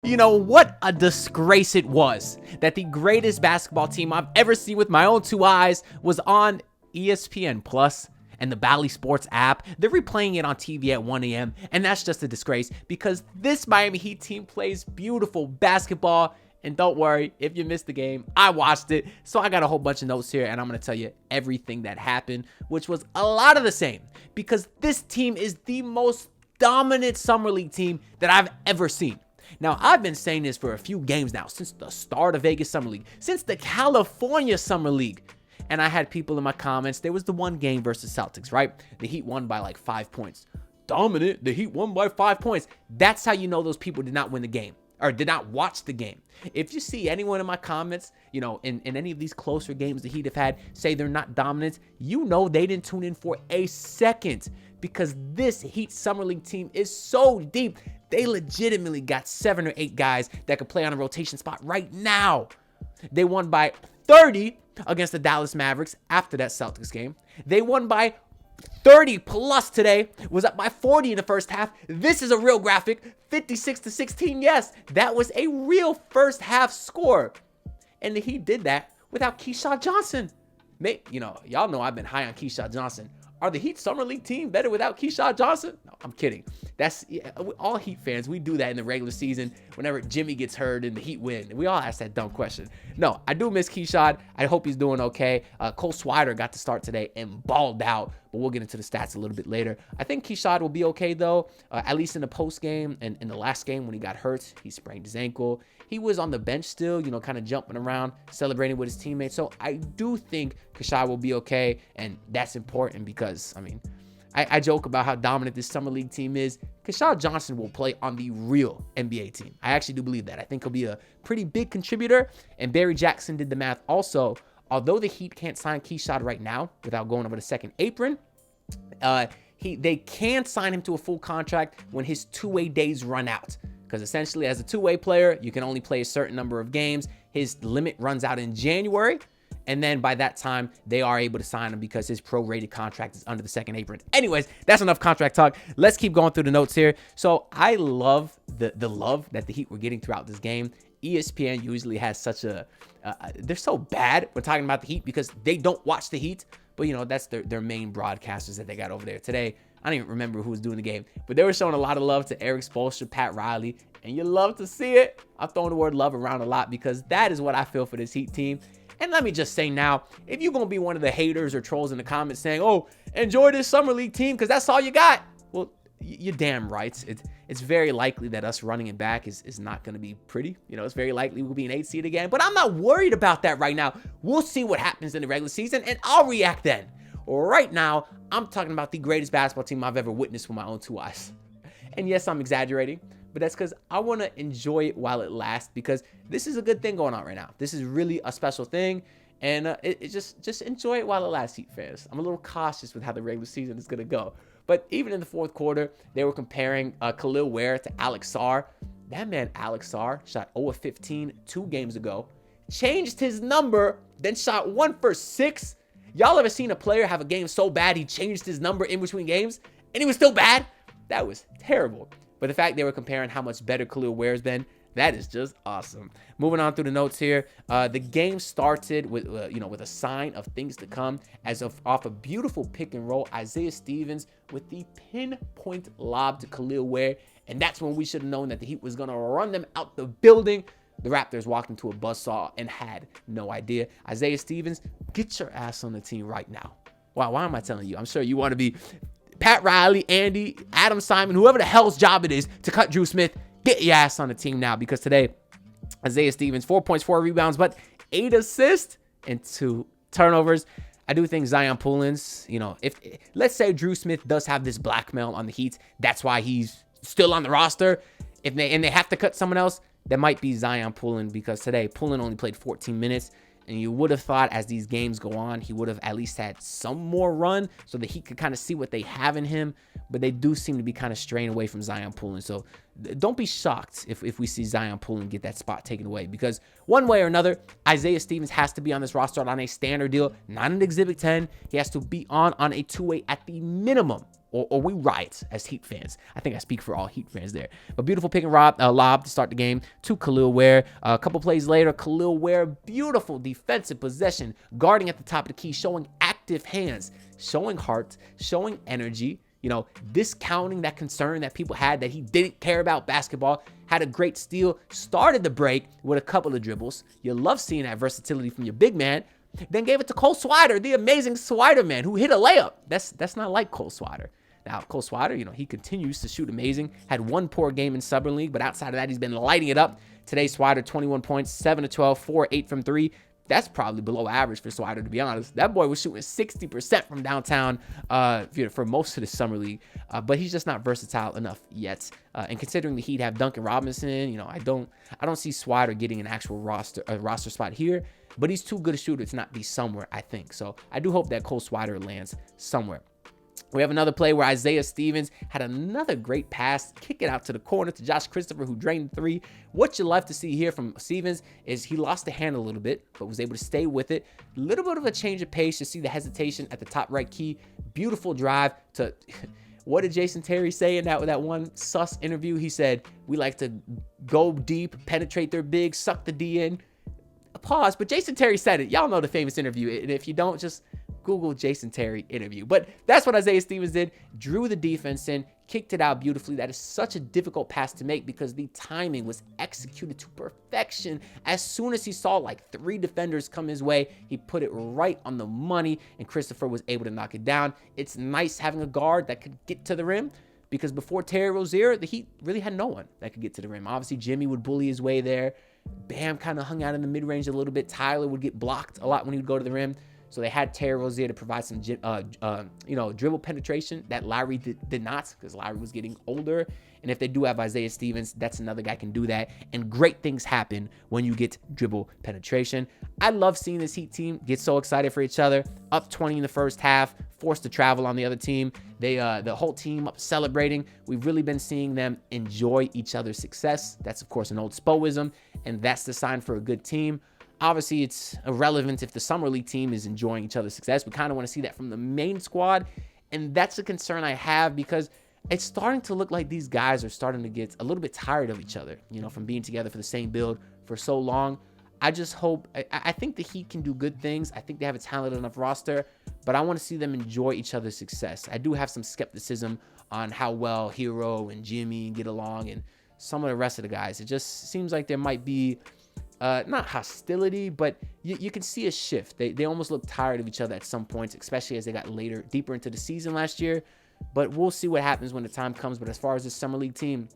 You know, what a disgrace it was that the greatest basketball team I've ever seen with my own two eyes was on ESPN Plus and the Bally Sports app. They're replaying it on TV at 1 a.m. and that's just a disgrace because this Miami Heat team plays beautiful basketball. And don't worry, if you missed the game, I watched it. So I got a whole bunch of notes here and I'm going to tell you everything that happened, which was a lot of the same because this team is the most dominant Summer League team that I've ever seen. Now, I've been saying this for a few games now, since the start of Vegas Summer League, since the California Summer League. And I had people in my comments, there was the one game versus Celtics, right? The Heat won by like 5 points. Dominant, the Heat won by 5 points. That's how you know those people did not win the game or did not watch the game. If you see anyone in my comments, you know, in any of these closer games the Heat have had, say they're not dominant, you know they didn't tune in for a second because this Heat Summer League team is so deep. They legitimately got 7 or 8 guys that could play on a rotation spot right now. They won by 30 against the Dallas Mavericks after that Celtics game. They won by 30 plus today, was up by 40 in the first half. This is a real graphic, 56-16. Yes, that was a real first half score. And he did that without Keyshawn Johnson. You know, y'all know I've been high on Keyshawn Johnson. Are the Heat Summer League team better without Keyshawn Johnson? No, I'm kidding. That's all Heat fans. We do that in the regular season whenever Jimmy gets hurt and the Heat win. We all ask that dumb question. No, I do miss Keyshawn. I hope he's doing okay. Cole Swider got to start today and balled out, but we'll get into the stats a little bit later. I think Keyshawn will be okay, though, at least in the post game and in the last game when he got hurt. He sprained his ankle. He was on the bench still, you know, kind of jumping around, celebrating with his teammates. So I do think Keyshawn will be okay, and that's important because, I mean, I joke about how dominant this Summer League team is. Keyshawn Johnson will play on the real NBA team. I actually do believe that. I think he'll be a pretty big contributor, and Barry Jackson did the math also. Although the Heat can't sign Keyshawn right now without going over the second apron, they can sign him to a full contract when his two-way days run out. Because essentially, as a two-way player, you can only play a certain number of games. His limit runs out in January. And then by that time, they are able to sign him because his prorated contract is under the second apron. Anyways, that's enough contract talk. Let's keep going through the notes here. So I love the love that the Heat were getting throughout this game. ESPN usually has such a... they're so bad when talking about the Heat because they don't watch the Heat. But, you know, that's their main broadcasters that they got over there today. I don't even remember who was doing the game, but they were showing a lot of love to Eric Spoelstra, Pat Riley, and you love to see it. I'm throwing the word love around a lot because that is what I feel for this Heat team. And let me just say now, if you're going to be one of the haters or trolls in the comments saying, oh, enjoy this Summer League team because that's all you got. Well, you're damn right. It's very likely that us running it back is not going to be pretty. You know, it's very likely we'll be an 8 seed again, but I'm not worried about that right now. We'll see what happens in the regular season and I'll react then. Right now, I'm talking about the greatest basketball team I've ever witnessed with my own two eyes. And yes, I'm exaggerating, but that's because I want to enjoy it while it lasts because this is a good thing going on right now. This is really a special thing, and just enjoy it while it lasts, Heat fans. I'm a little cautious with how the regular season is going to go. But even in the fourth quarter, they were comparing Kel'el Ware to Alex Sarr. That man, Alex Sarr, shot 0 of 15 2 games ago, changed his number, then shot 1 for 6. Y'all ever seen a player have a game so bad he changed his number in between games and he was still bad? That was terrible. But the fact they were comparing how much better Kel'el Ware's been, that is just awesome. Moving on through the notes here, the game started with with a sign of things to come off a beautiful pick and roll. Isaiah Stevens with the pinpoint lob to Kel'el Ware, and that's when we should have known that the Heat was gonna run them out the building. The Raptors walked into a buzzsaw and had no idea. Isaiah Stevens, get your ass on the team right now. Wow, why am I telling you? I'm sure you want to be Pat Riley, Andy, Adam Simon, whoever the hell's job it is to cut Drew Smith. Get your ass on the team now because today, Isaiah Stevens, 4 points, 4 rebounds, but 8 assists and 2 turnovers. I do think Zion Pullins, if let's say Drew Smith does have this blackmail on the Heat, that's why he's still on the roster. If they have to cut someone else, that might be Zion Pullin because today Pullin only played 14 minutes. And you would have thought as these games go on, he would have at least had some more run so that he could kind of see what they have in him. But they do seem to be kind of straying away from Zion Pullin. So don't be shocked if we see Zion Pullin get that spot taken away. Because one way or another, Isaiah Stevens has to be on this roster on a standard deal, not an Exhibit 10. He has to be on a two-way at the minimum. or we riot as Heat fans. I think I speak for all Heat fans there. But beautiful pick and lob to start the game to Kel'el Ware. A couple plays later, Kel'el Ware, beautiful defensive possession, guarding at the top of the key, showing active hands, showing heart, showing energy, discounting that concern that people had that he didn't care about basketball. Had a great steal, started the break with a couple of dribbles. You love seeing that versatility from your big man. Then gave it to Cole Swider, the amazing Swider man, who hit a layup. That's not like Cole Swider. Now, Cole Swider, he continues to shoot amazing. Had one poor game in Summer League, but outside of that, he's been lighting it up. Today, Swider, 21 points, 7 of 12, 4 8 from 3. That's probably below average for Swider, to be honest. That boy was shooting 60% from downtown for most of the Summer League, but he's just not versatile enough yet. And considering the Heat have Duncan Robinson, I don't see Swider getting an actual roster spot here, but he's too good a shooter to not be somewhere, I think. So I do hope that Cole Swider lands somewhere. We have another play where Isaiah Stevens had another great pass, kick it out to the corner to Josh Christopher, who drained 3. What you love to see here from Stevens is he lost the hand a little bit, but was able to stay with it. A little bit of a change of pace. You see the hesitation at the top right key. Beautiful drive to... What did Jason Terry say in that one sus interview? He said, we like to go deep, penetrate their big, suck the D in. Pause, but Jason Terry said it. Y'all know the famous interview, and if you don't, just Google Jason Terry interview. But that's what Isaiah Stevens did. Drew the defense in, kicked it out beautifully. That is such a difficult pass to make because the timing was executed to perfection. As soon as he saw like 3 defenders come his way, he put it right on the money, and Christopher was able to knock it down. It's nice having a guard that could get to the rim, because before Terry Rozier, the Heat really had no one that could get to the rim. Obviously, Jimmy would bully his way there. Bam kind of hung out in the mid-range a little bit. Tyler would get blocked a lot when he would go to the rim. So they had Terry Rozier to provide some, dribble penetration that Larry did not, because Larry was getting older. And if they do have Isaiah Stevens, that's another guy can do that. And great things happen when you get dribble penetration. I love seeing this Heat team get so excited for each other. Up 20 in the first half, forced to travel on the other team. They, the whole team up celebrating. We've really been seeing them enjoy each other's success. That's, of course, an old Spoism, and that's the sign for a good team. Obviously, it's irrelevant if the Summer League team is enjoying each other's success. We kind of want to see that from the main squad, and that's a concern I have because it's starting to look like these guys are starting to get a little bit tired of each other, from being together for the same build for so long. I just hope, I think the Heat can do good things. I think they have a talented enough roster, but I want to see them enjoy each other's success. I do have some skepticism on how well Hero and Jimmy get along and some of the rest of the guys. It just seems like there might be not hostility, but you can see a shift. They almost look tired of each other at some points, especially as they got deeper into the season last year. But we'll see what happens when the time comes. But as far as this Summer League team,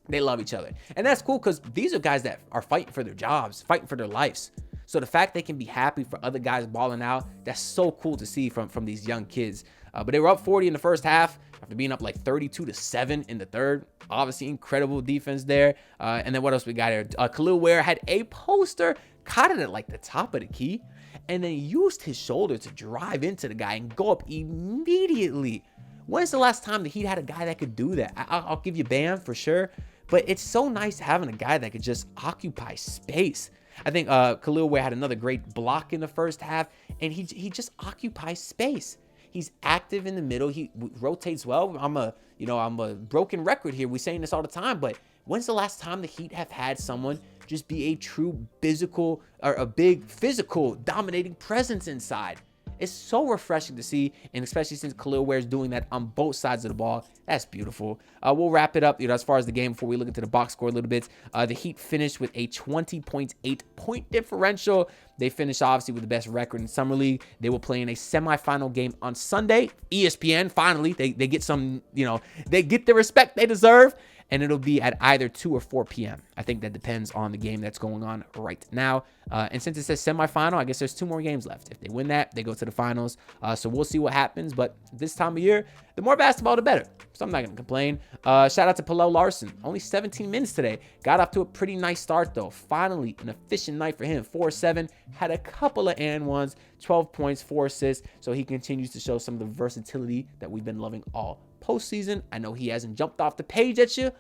they love each other. And that's cool because these are guys that are fighting for their jobs, fighting for their lives. So the fact they can be happy for other guys balling out, that's so cool to see from these young kids. But they were up 40 in the first half after being up like 32-7 in the third. Obviously, incredible defense there. And then what else we got here? Kel'el Ware had a poster, caught it at like the top of the key, and then used his shoulder to drive into the guy and go up immediately. When's the last time the Heat had a guy that could do that? I'll give you Bam for sure, but it's so nice having a guy that could just occupy space. I think Kel'el Ware had another great block in the first half, and he just occupies space. He's active in the middle. He rotates well. I'm a broken record here. We're saying this all the time, but when's the last time the Heat have had someone just be a true physical or a big physical dominating presence inside? It's so refreshing to see, and especially since Kel'el Ware is doing that on both sides of the ball. That's beautiful. We'll wrap it up, as far as the game before we look into the box score a little bit. The Heat finished with a 20.8 point differential. They finished, obviously, with the best record in Summer League. They will play in a semifinal game on Sunday. ESPN, finally, they get some, they get the respect they deserve. And it'll be at either 2 or 4 p.m. I think that depends on the game that's going on right now. And since it says semifinal, I guess there's 2 more games left. If they win that, they go to the finals. So we'll see what happens. But this time of year, the more basketball, the better. So I'm not going to complain. Shout out to Kel'el Larson. Only 17 minutes today. Got off to a pretty nice start, though. Finally, an efficient night for him. 4-7. Had a couple of and ones. 12 points, 4 assists. So he continues to show some of the versatility that we've been loving all postseason. I know he hasn't jumped off the page at you,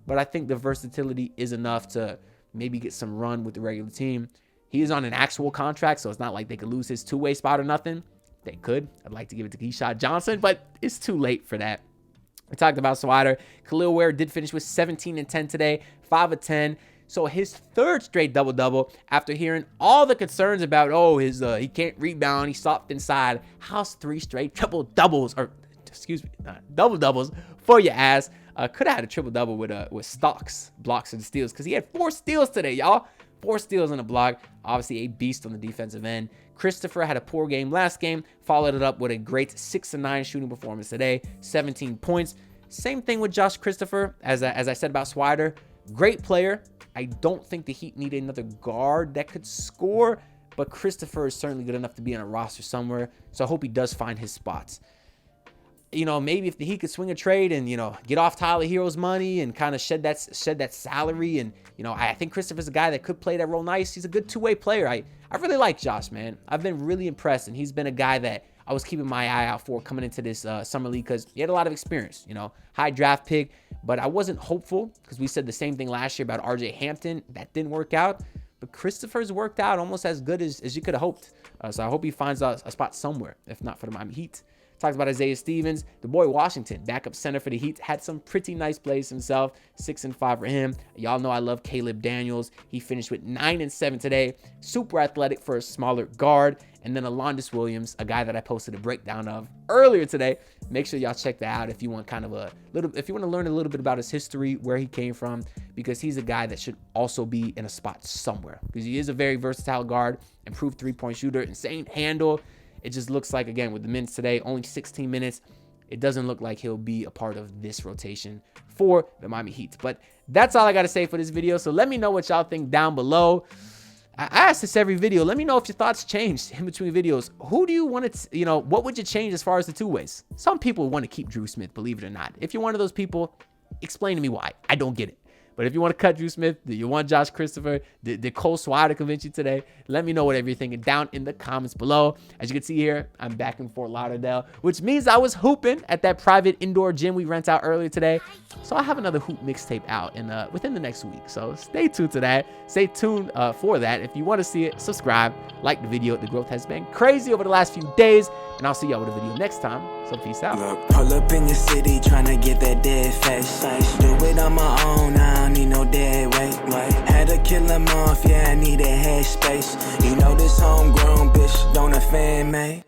but I think the versatility is enough to maybe get some run with the regular team. He is on an actual contract, so it's not like they could lose his 2-way spot or nothing. They could. I'd like to give it to Keyshawn Johnson, but it's too late for that. I talked about Swider. Kel'el Ware did finish with 17 and 10 today, 5 of 10. So his third straight double-double after hearing all the concerns about, oh, he can't rebound, he's soft inside. How's 3 straight double-doubles, or excuse me, double-doubles for your ass? Could have had a triple-double with stocks, blocks, and steals, because he had 4 steals today, y'all. 4 steals on the block. Obviously a beast on the defensive end. Christopher had a poor game last game, followed it up with a great 6 and 9 shooting performance today, 17 points. Same thing with Josh Christopher, as I said about Swider. Great player. I don't think the Heat needed another guard that could score, but Christopher is certainly good enough to be on a roster somewhere, so I hope he does find his spots. You know, maybe if the Heat could swing a trade and, you know, get off Tyler Hero's money and kind of shed that salary, and, you know, I think Christopher's a guy that could play that role nice. He's a good two-way player. I really like Josh, man. I've been really impressed, and he's been a guy that I was keeping my eye out for coming into this summer league because he had a lot of experience, you know, high draft pick, but I wasn't hopeful because we said the same thing last year about RJ Hampton. That didn't work out, but Christopher's worked out almost as good as you could have hoped. So I hope he finds a spot somewhere, if not for the Miami Heat. Talked about Isaiah Stevens, the boy Washington, backup center for the Heat, had some pretty nice plays himself. 6 and 5 for him. Y'all know I love Caleb Daniels. He finished with 9 and 7 today. Super athletic for a smaller guard. And then Alondas Williams, a guy that I posted a breakdown of earlier today. Make sure y'all check that out if you want if you want to learn a little bit about his history, where he came from, because he's a guy that should also be in a spot somewhere, because he is a very versatile guard, improved 3-point shooter, insane handle. It just looks like, again, with the minutes today, only 16 minutes, it doesn't look like he'll be a part of this rotation for the Miami Heat. But that's all I got to say for this video. So let me know what y'all think down below. I ask this every video. Let me know if your thoughts changed in between videos. Who do you want to, you know, what would you change as far as the two ways? Some people want to keep Drew Smith, believe it or not. If you're one of those people, explain to me why. I don't get it. But if you want to cut Drew Smith, do you want Josh Christopher? Did Cole Swider convince you today? Let me know whatever you're thinking down in the comments below. As you can see here, I'm back in Fort Lauderdale, which means I was hooping at that private indoor gym we rent out earlier today. So I have another hoop mixtape out within the next week. So stay tuned to that. Stay tuned for that. If you want to see it, subscribe, like the video. The growth has been crazy over the last few days. And I'll see y'all with a video next time. So peace out. Look, pull up in the city trying to get that dead face. Do it on my own, I don't need no dead weight. Had to kill him off, yeah, I need a head space. You know this homegrown bitch don't offend me.